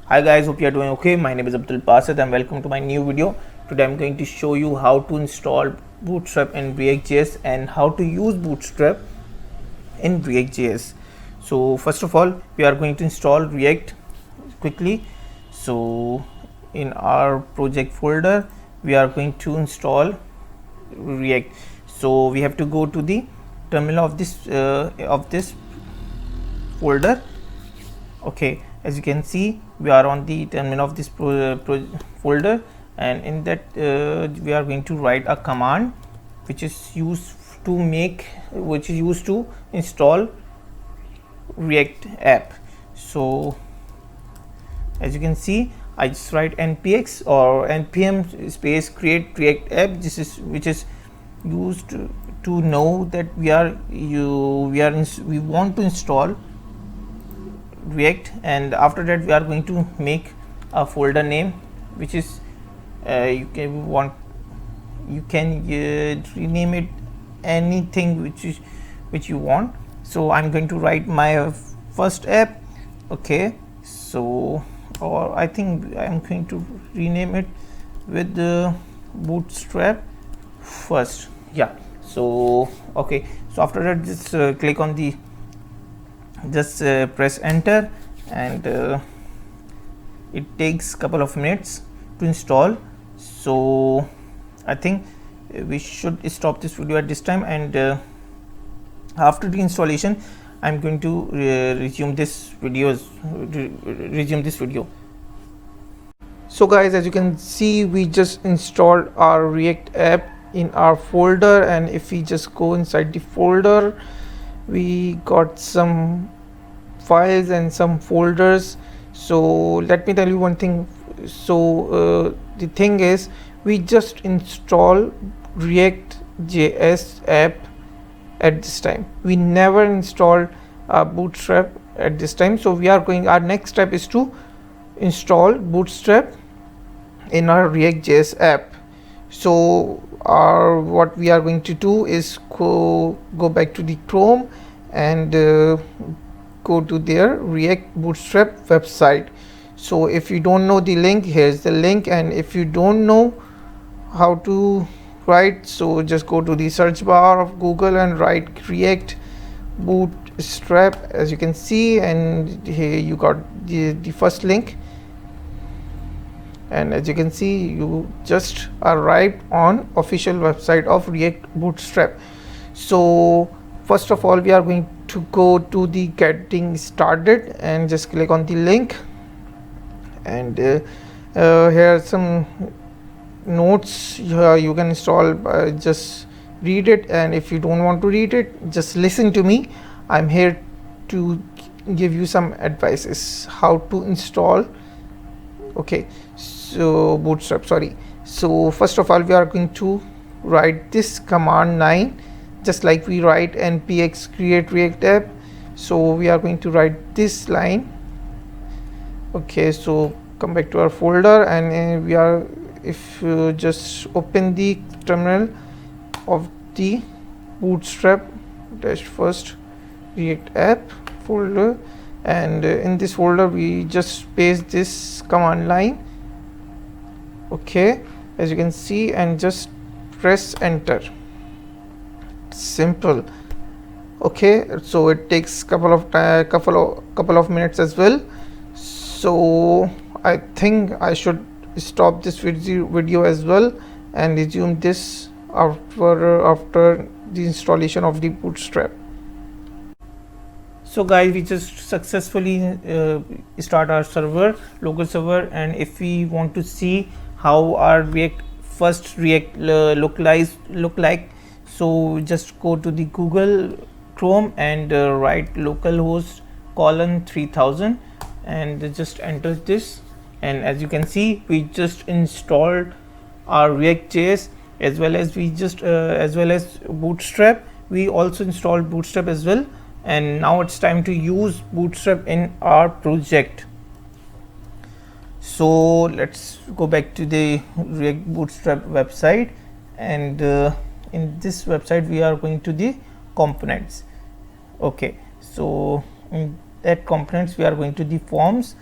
Hi guys, hope you are doing okay. My name is Abdul Basit and welcome to my new video. Today I'm going to show you how to install Bootstrap in React.js and how to use Bootstrap in React.js. So first of all, we are going to install React quickly. So in our project folder, we are going to install React. So we have to go to the terminal of this folder. Okay, as you can see, we are on the terminal of this folder, and in that we are going to write a command which is used to install React app. So as you can see, I just write npx or npm space create React app. This is which is used to know that we want to install React, and after that we are going to make a folder name which is you can rename it anything which you want. So I'm going to write my first app. Okay, so or I think I'm going to rename it with the Bootstrap first. Yeah, so okay, so after that just click on the press enter, and it takes couple of minutes to install. So I think we should stop this video at this time, and after the installation I'm going to resume this video. So guys, as you can see, we just installed our React app in our folder, and if we just go inside the folder, we got some files and some folders. So let me tell you one thing. So the thing is, we just install React.js app at this time. We never installed Bootstrap at this time. So our next step is to install Bootstrap in our React.js app. So what we are going to do is go back to the Chrome and go to their React Bootstrap website. So if you don't know the link, here's the link, and if you don't know how to write, so just go to the search bar of Google and write React Bootstrap, as you can see, and here you got the first link. And as you can see, you just arrived on official website of React Bootstrap. So first of all, we are going to go to the getting started and just click on the link, and here are some notes you can install. Just read it, and if you don't want to read it, just listen to me. I'm here to give you some advices how to install Bootstrap. So first of all, we are going to write this command 9, just like we write npx create React app. So we are going to write this line. Okay, so come back to our folder, and if you just open the terminal of the Bootstrap -first React app folder, and in this folder we just paste this command line. Okay, as you can see, and just press enter. Simple. Okay, so it takes couple of minutes as well. So I think I should stop this video as well and resume this after the installation of the Bootstrap. So guys, we just successfully start our local server, and if we want to see how our first React look like, so just go to the Google Chrome and write localhost :3000 and just enter this, and as you can see, we just installed our React.js as well as Bootstrap. We also installed Bootstrap as well, and now it's time to use Bootstrap in our project. So let's go back to the React Bootstrap website, and in this website we are going to the components. Okay, so in that components we are going to the forms,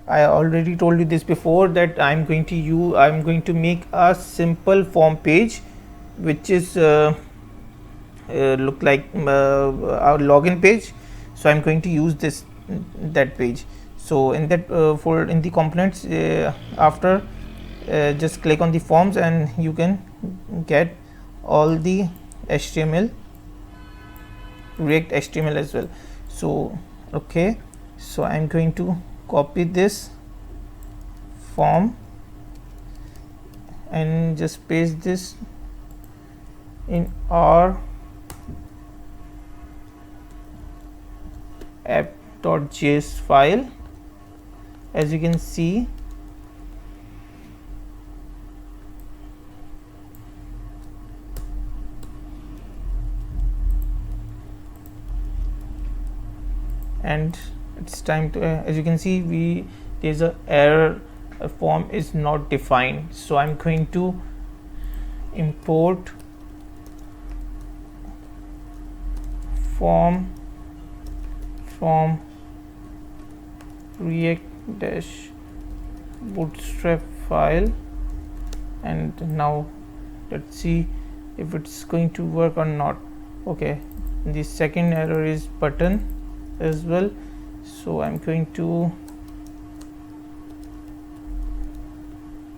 I already told you this before that I'm going to make a simple form page which is look like our login page. So I'm going to use that page. So in that in the components, after just click on the forms and you can get all the HTML, React HTML as well. So okay, so I'm going to copy this form and just paste this in our app.js file. As you can see, and it's time to as you can see, there's a error, a form is not defined. So I'm going to import form from React-Bootstrap file, and now let's see if it's going to work or not. Okay, the second error is button as well, so I'm going to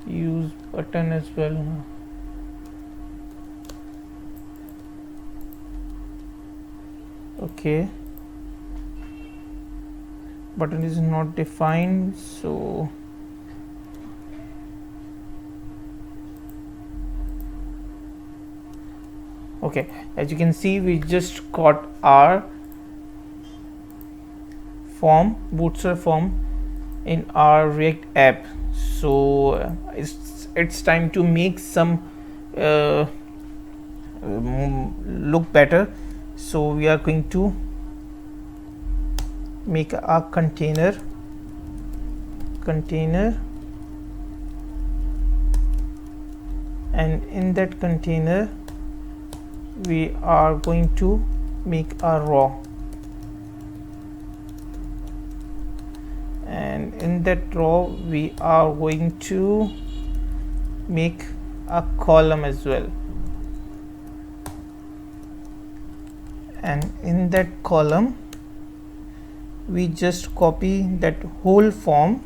use button as well. Okay, button is not defined. So okay, as you can see, we just got our form, Bootstrap form, in our React app. So it's time to make some look better. So we are going to make a container, and in that container we are going to make a raw, and in that raw we are going to make a column as well, and in that column we just copy that whole form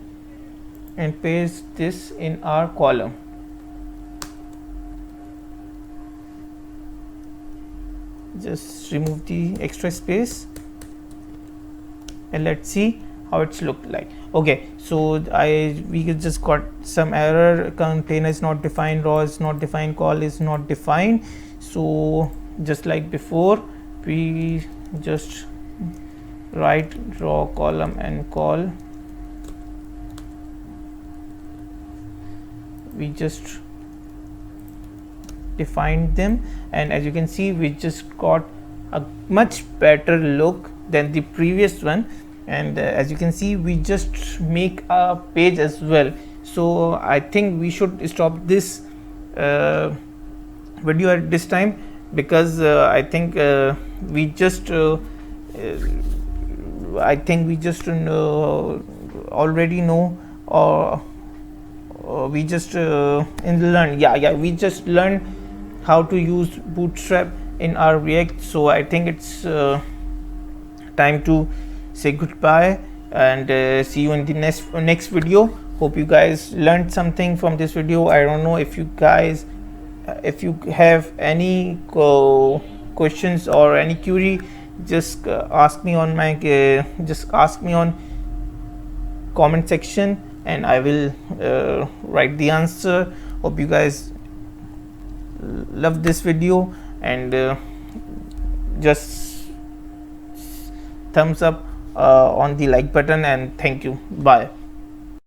and paste this in our column. Just remove the extra space and let's see how it's looked like. Okay, so we just got some error, container is not defined, raw is not defined, call is not defined. So just like before, we just write raw column and call, we just defined them, and as you can see, we just got a much better look than the previous one. And as you can see, we just make a page as well. So I think we should stop this video at this time, because I think we just already know, or we just we just learned how to use Bootstrap in our React. So I think it's time to say goodbye and see you in the next video. Hope you guys learned something from this video. I don't know if you guys if you have any questions or any query, just ask me on my comment section, and I will write the answer. Hope you guys love this video, and just thumbs up on the like button, and thank you. Bye.